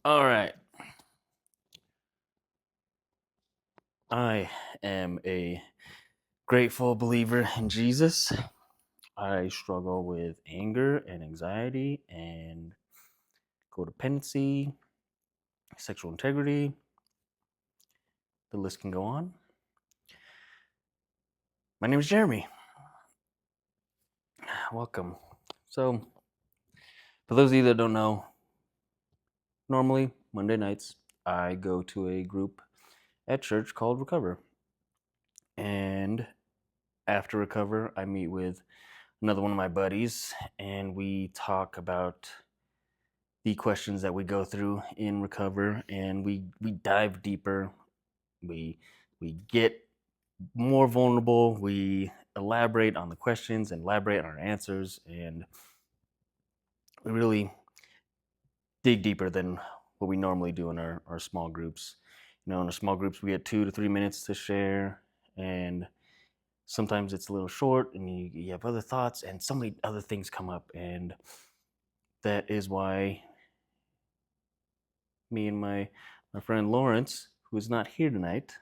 All right. I am a grateful believer in Jesus. I struggle with anger and anxiety and codependency, sexual integrity. The list can go on. My name is Jeremy. Welcome. So, for those of you that don't know, normally Monday nights I go to a group at church called Recover. And after Recover, I meet with another one of my buddies and we talk about the questions that we go through in Recover, and we dive deeper. We get more vulnerable. We elaborate on the questions and elaborate on our answers, and we really dig deeper than what we normally do in our small groups. In our small groups, we get 2 to 3 minutes to share, and sometimes it's a little short, and you have other thoughts, and so many other things come up, and that is why me and my friend Lawrence, who is not here tonight,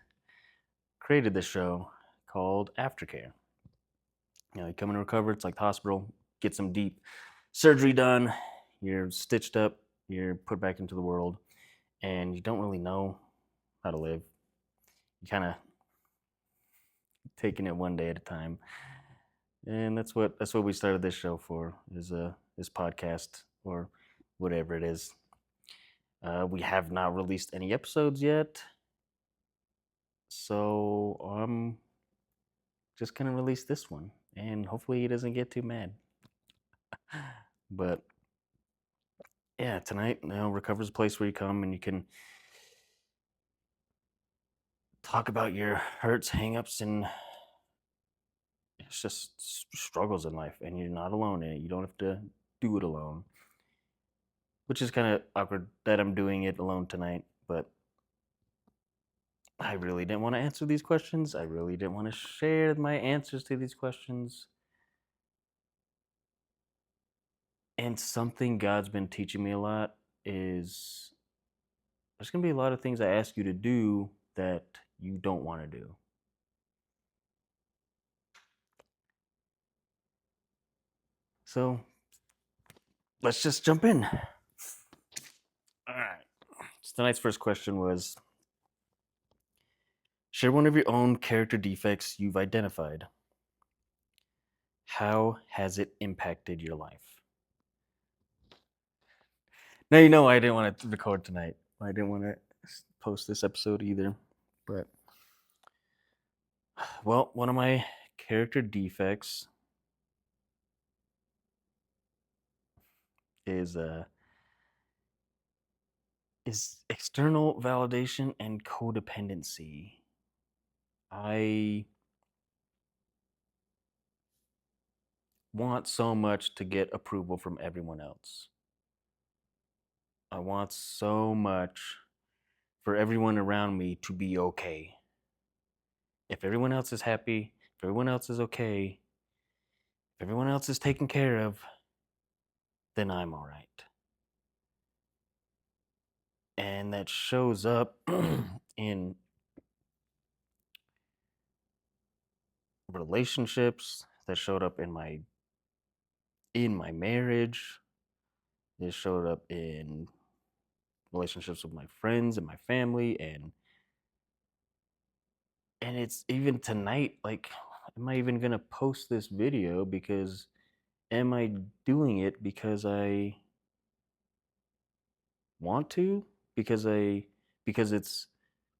created this show called Aftercare. You come and recover. It's like the hospital. Get some deep surgery done. You're stitched up. You're put back into the world, and you don't really know how to live. You kind of taking it one day at a time, and that's what we started this show for. Is this podcast or whatever it is. We have not released any episodes yet, so I'm just gonna release this one, and hopefully he doesn't get too mad. But yeah, tonight, Recover's a place where you come and you can talk about your hurts, hangups, and it's just struggles in life, and you're not alone in it. You don't have to do it alone, which is kind of awkward that I'm doing it alone tonight. But I really didn't want to answer these questions. I really didn't want to share my answers to these questions. And something God's been teaching me a lot is there's going to be a lot of things I ask you to do that you don't want to do. So let's just jump in. All right. So tonight's first question was share one of your own character defects you've identified. How has it impacted your life? Now, you know I didn't want to record tonight. I didn't want to post this episode either. But, well, one of my character defects is external validation and codependency. I want so much to get approval from everyone else. I want so much for everyone around me to be okay. If everyone else is happy, if everyone else is okay, if everyone else is taken care of, then I'm all right. And that shows up in relationships, that showed up in my marriage, it showed up in relationships with my friends and my family, and it's even tonight, like, am I even gonna post this video because am I doing it because I want to, because it's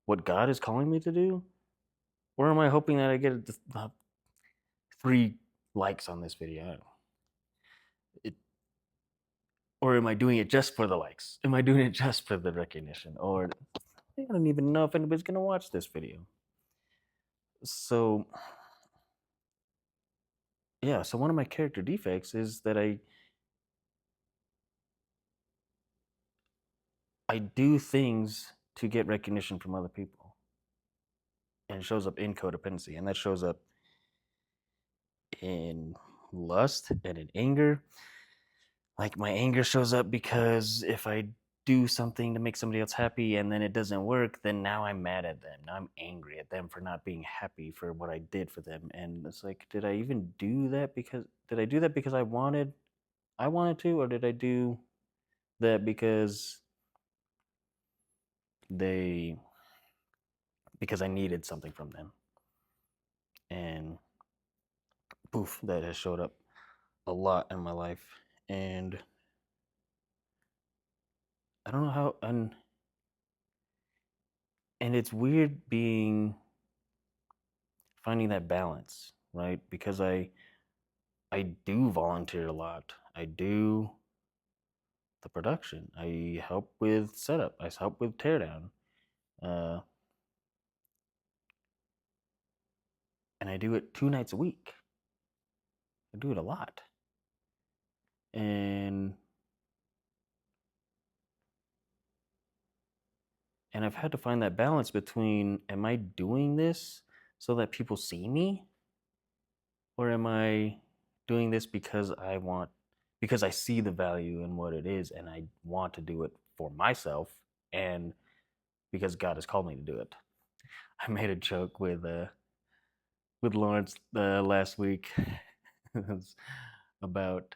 what God is calling me to do, or am I hoping that I get 3 likes on this video? It, or am I doing it just for the likes? Am I doing it just for the recognition? Or I don't even know if anybody's gonna watch this video. So yeah, so one of my character defects is that I do things to get recognition from other people. And it shows up in codependency, and that shows up in lust and in anger. Like, my anger shows up because if I do something to make somebody else happy and then it doesn't work, then now I'm mad at them. Now I'm angry at them for not being happy for what I did for them. And it's like, did I even do that because I wanted to, or did I do that they because I needed something from them? And poof, that has showed up a lot in my life. And I don't know how and it's weird finding that balance, right? Because I do volunteer a lot. I do the production. I help with setup. I help with teardown. Uh, and I do it 2 nights a week. I do it a lot. And I've had to find that balance between, am I doing this so that people see me, or am I doing this because I see the value in what it is and I want to do it for myself and because God has called me to do it. I made a joke with Lawrence last week. It was about,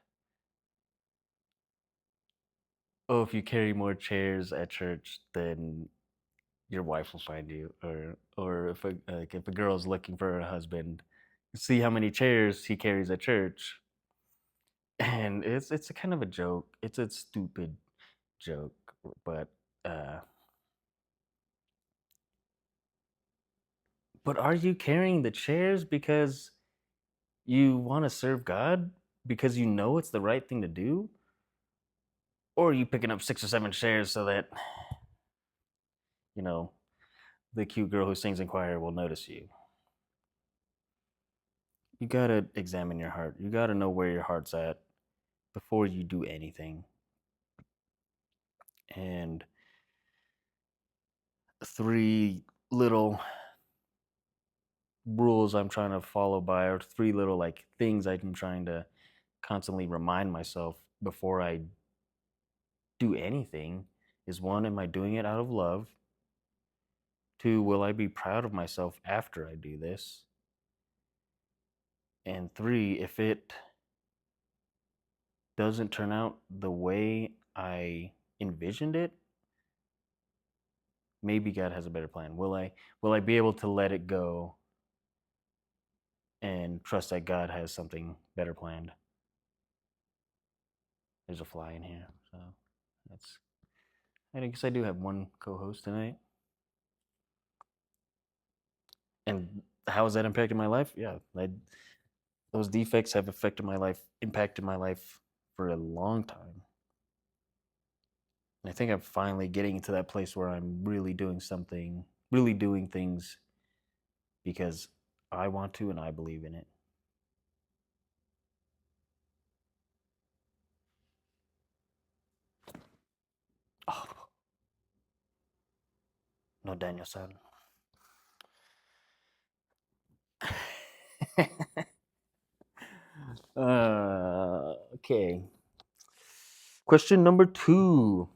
oh, if you carry more chairs at church, then your wife will find you, or if a girl's looking for a husband, see how many chairs he carries at church. And it's a kind of a joke. It's a stupid joke, but uh, are you carrying the chairs because you want to serve God because you know it's the right thing to do, or are you picking up 6 or 7 chairs so that you know the cute girl who sings in choir will notice you? You gotta examine your heart. You gotta know where your heart's at before you do anything. And 3 little rules I'm trying to follow by, or 3 little like things I'm trying to constantly remind myself before I do anything is: 1, am I doing it out of love? 2, will I be proud of myself after I do this? And 3, if it doesn't turn out the way I envisioned it, maybe God has a better plan. Will I be able to let it go and trust that God has something better planned? There's a fly in here, so that's. I guess I do have one co-host tonight. And how has that impacted my life? Yeah, those defects have impacted my life for a long time. And I think I'm finally getting to that place where I'm really doing things because I want to and I believe in it. Oh, no, Daniel-san. Okay. Question number 2.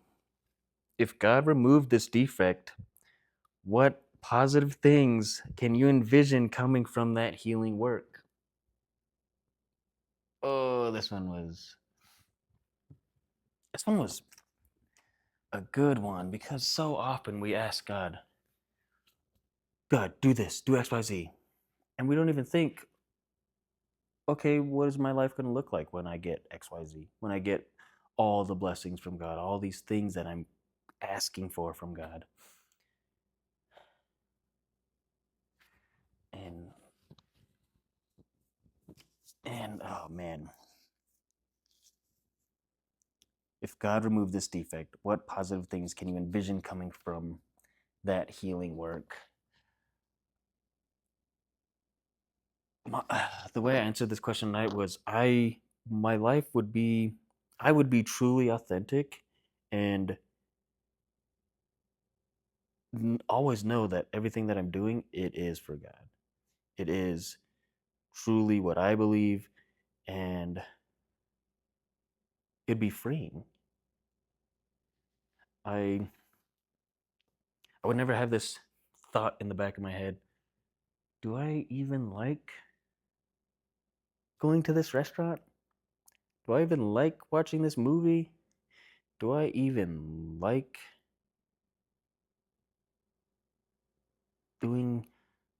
If God removed this defect, what positive things can you envision coming from that healing work? Oh, this one was a good one, because so often we ask God, God, do this, do XYZ. And we don't even think, okay, what is my life going to look like when I get XYZ? When I get all the blessings from God, all these things that I'm asking for from God. And oh man, if God removed this defect, what positive things can you envision coming from that healing work? The way I answered this question tonight was, my life would be, I would be truly authentic and always know that everything that I'm doing, it is for God. It is truly what I believe, and it'd be freeing. I would never have this thought in the back of my head. Do I even like going to this restaurant? Do I even like watching this movie? Do I even like doing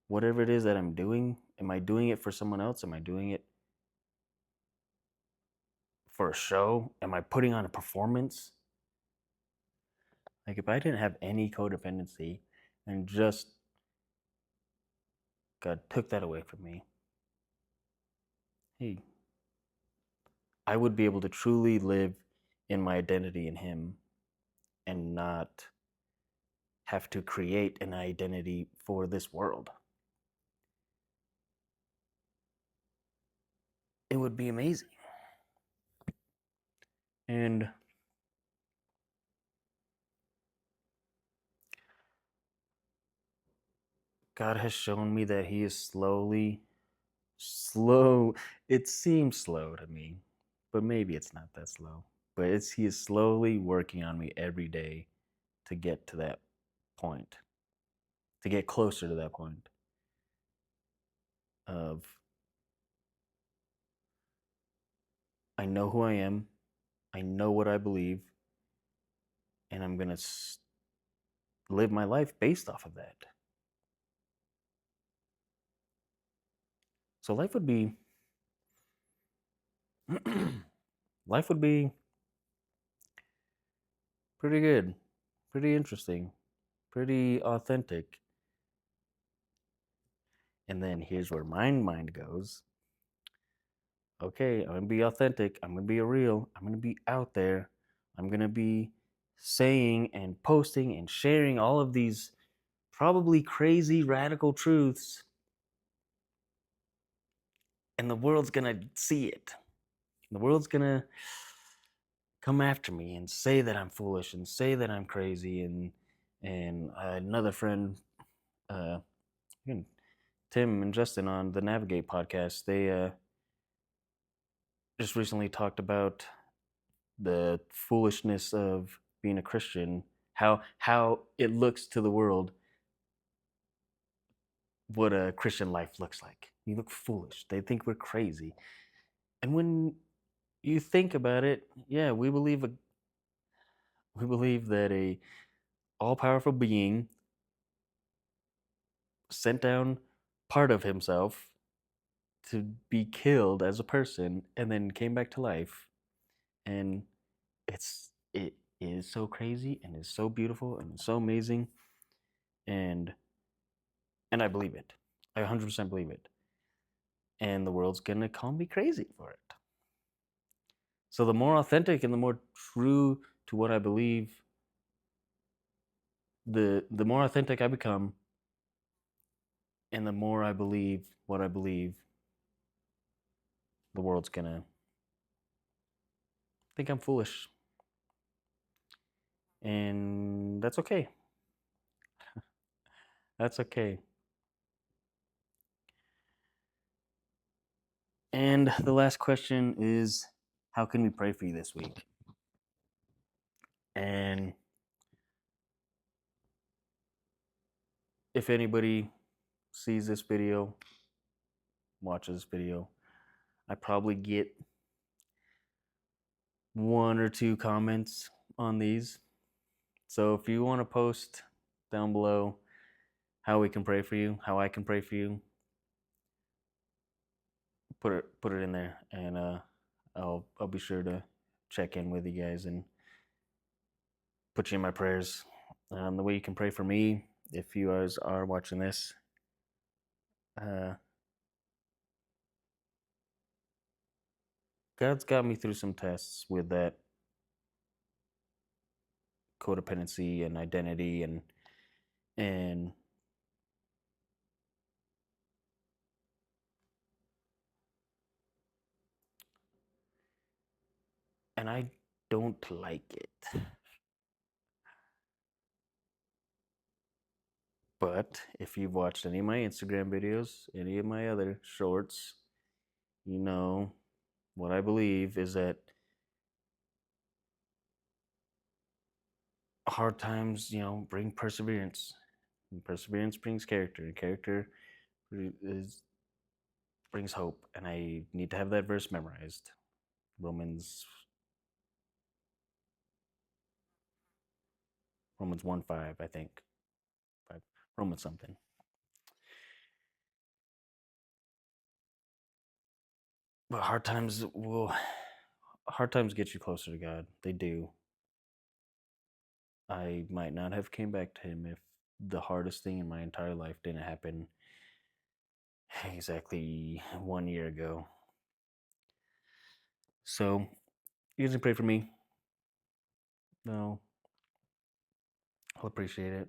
whatever it is that I'm doing? Am I doing it for someone else? Am I doing it for a show? Am I putting on a performance? Like, if I didn't have any codependency and just God took that away from me, hey, I would be able to truly live in my identity in Him and not have to create an identity for this world. It would be amazing. And God has shown me that He is slow. It seems slow to me, but maybe it's not that slow. But He is slowly working on me every day to get to that point, to get closer to that point of I know who I am, I know what I believe, and I'm going to live my life based off of that. So life would be pretty good, pretty interesting, pretty authentic. And then here's where my mind goes. Okay, I'm going to be authentic. I'm going to be real. I'm going to be out there. I'm going to be saying and posting and sharing all of these probably crazy radical truths. And the world's going to see it. The world's going to come after me and say that I'm foolish and say that I'm crazy. And another friend, uh, Tim and Justin on the Navigate podcast, they just recently talked about the foolishness of being a Christian, how it looks to the world what a Christian life looks like. You look foolish. They think we're crazy. And when you think about it, yeah, we believe that a all-powerful being sent down part of himself to be killed as a person and then came back to life. And it is so crazy and it's so beautiful and it's so amazing. And I believe it. I 100% believe it. And the world's gonna call me crazy for it. So the more authentic and the more true to what I believe, the more authentic I become, and the more I believe what I believe, the world's gonna think I'm foolish. And that's okay. That's okay. And the last question is, how can we pray for you this week? And if anybody sees this video, watches this video, I probably get one or two comments on these. So if you want to post down below how we can pray for you, how I can pray for you, put it in there, and I'll be sure to check in with you guys and put you in my prayers. The way you can pray for me, if you guys are watching this, God's got me through some tests with that codependency and identity and I don't like it. But if you've watched any of my Instagram videos, any of my other shorts, you know what I believe is that hard times, bring perseverance. And perseverance brings character, and character is brings hope. And I need to have that verse memorized. Romans Romans 1:5, I think. 5, Romans something. But hard times get you closer to God. They do. I might not have came back to him if the hardest thing in my entire life didn't happen exactly 1 year ago. So you guys can pray for me. No, I'll appreciate it.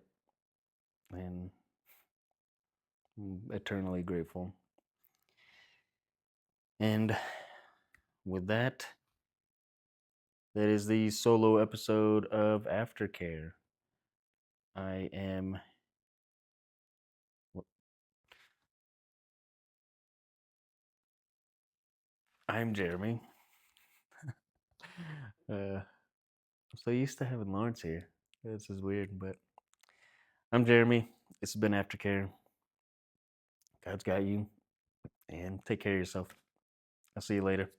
And I'm eternally grateful. And with that, that is the solo episode of Aftercare. I am. I'm Jeremy. I'm so used to having Lawrence here. This is weird, but I'm Jeremy. This has been Aftercare. God's got you, and take care of yourself. I'll see you later.